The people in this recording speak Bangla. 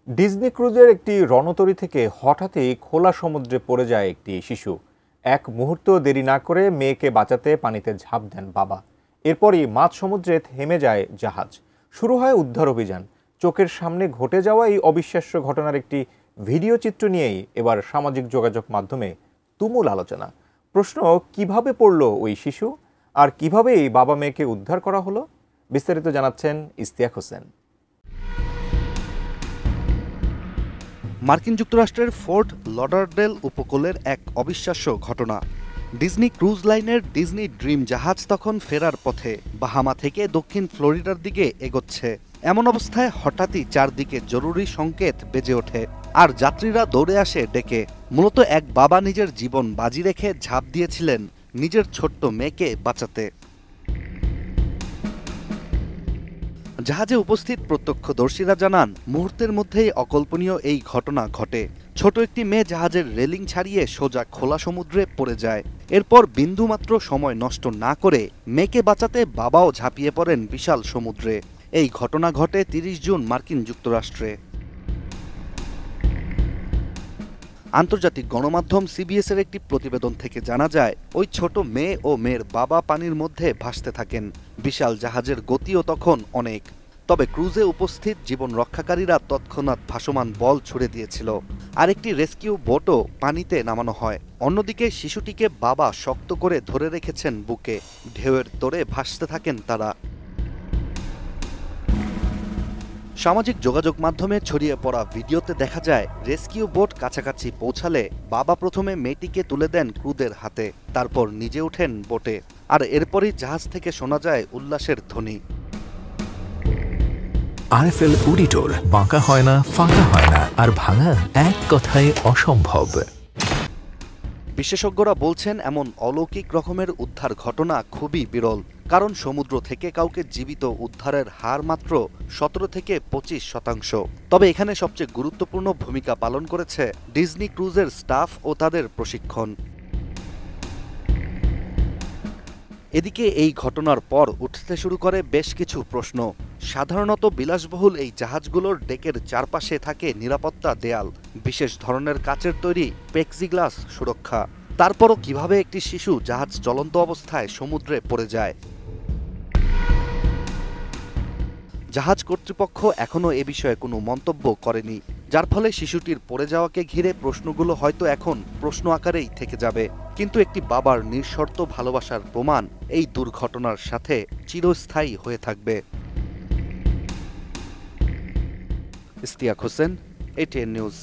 ডিজনি ক্রুজের একটি রণতরী থেকে হঠাৎই খোলা সমুদ্রে পড়ে যায় একটি শিশু। এক মুহূর্ত দেরি না করে মেয়েকে বাঁচাতে পানিতে ঝাঁপ দেন বাবা। এরপরই মাঝ সমুদ্রে থেমে যায় জাহাজ। শুরু হয় উদ্ধার অভিযান। চোখের সামনে ঘটে যাওয়া এই অবিশ্বাস্য ঘটনার একটি ভিডিও চিত্র নিয়েই এবার সামাজিক যোগাযোগ মাধ্যমে তুমুল আলোচনা। প্রশ্ন, কিভাবে পড়ল ওই শিশু, আর কিভাবে এই বাবা মেয়েকে উদ্ধার করা হলো? বিস্তারিত জানাচ্ছেন ইস্তিয়াক হোসেন। মার্কিন যুক্তরাষ্ট্রের ফোর্ট লডারডেল উপকূলের এক অবিশ্বাস্য ঘটনা। ডিজনি ক্রুজ লাইনের ডিজনি ড্রিম জাহাজ তখন ফেরার পথে বাহামা থেকে দক্ষিণ ফ্লোরিডার দিকে এগোচ্ছে। এমন অবস্থায় হঠাৎই চারদিকে জরুরি সংকেত বেজে ওঠে, আর যাত্রীরা দৌড়ে আসে ডেকে। মূলত এক বাবা নিজের জীবন বাজি রেখে ঝাঁপ দিয়েছিলেন নিজের ছোট্ট মেয়েকে বাঁচাতে। জাহাজে উপস্থিত প্রত্যক্ষদর্শীরা জানান, মুহূর্তের মধ্যেই অকল্পনীয় এই ঘটনা ঘটে। ছোট একটি মেয়ে জাহাজের রেলিং ছাড়িয়ে সোজা খোলা সমুদ্রে পড়ে যায়। এরপর বিন্দুমাত্র সময় নষ্ট না করে মেয়েকে বাঁচাতে বাবাও ঝাঁপিয়ে পড়েন বিশাল সমুদ্রে। এই ঘটনা ঘটে ৩০ জুন মার্কিন যুক্তরাষ্ট্রে। আন্তর্জাতিক গণমাধ্যম সিবিএস এর একটি প্রতিবেদন থেকে জানা যায়, ওই ছোট মেয়ে ও মেয়ের বাবা পানির মধ্যে ভাসতে থাকেন। বিশাল জাহাজের গতিও তখন অনেক। তবে ক্রুজে উপস্থিত জীবন রক্ষাকারীরা তৎক্ষণাৎ ভাসমান বল ছুড়ে দিয়েছিল। আরেকটি রেস্কিউ বোটও পানিতে নামানো হয়। অন্যদিকে শিশুটিকে বাবা শক্ত করে ধরে রেখেছেন বুকে। ঢেউয়ের তোড়ে ভাসতে থাকেন তারা। সামাজিক যোগাযোগ মাধ্যমে ছড়িয়ে পড়া ভিডিওতে দেখা যায়, রেস্কিউ বোট কাছাকাছি পৌঁছালে বাবা প্রথমে মেয়েটিকে তুলে দেন ক্রুদের হাতে, তারপর নিজে ওঠেন বোটে। আর এরপরই জাহাজ থেকে শোনা যায় উল্লাসের ধ্বনি। আরএফএল অডিটর, বাঁকা হয় না, ফাঁকা হয় না, আর ভাঙা এক কথায় অসম্ভব। বিশেষজ্ঞরা বলছেন, এমন অলৌকিক রকমের উদ্ধার ঘটনা খুবই বিরল। কারণ সমুদ্র থেকে কাউকে জীবিত উদ্ধারের হার মাত্র ১৭ থেকে ২৫%। তবে এখানে সবচেয়ে গুরুত্বপূর্ণ ভূমিকা পালন করেছে ডিজনি ক্রুজের স্টাফ ও তাদের প্রশিক্ষণ। এদিকে এই ঘটনার পর উঠতে শুরু করে বেশ কিছু প্রশ্ন। সাধারণত বিলাসবহুল এই জাহাজগুলোর ডেকের চারপাশে থাকে নিরাপত্তা দেয়াল, বিশেষ ধরনের কাচের তৈরি প্লেক্সিগ্লাস সুরক্ষা। তারপরও কিভাবে একটি শিশু জাহাজ চলন্ত অবস্থায় সমুদ্রে পড়ে যায়? জাহাজ কর্তৃপক্ষ এখনও এ বিষয়ে কোনো মন্তব্য করেনি, যার ফলে শিশুটির পড়ে যাওয়াকে ঘিরে প্রশ্নগুলো হয়তো এখন প্রশ্ন আকারেই থেকে যাবে। কিন্তু একটি বাবার নিঃশর্ত ভালোবাসার প্রমাণ এই দুর্ঘটনার সাথে চিরস্থায়ী হয়ে থাকবে। Istiaq Hossain, ATN news.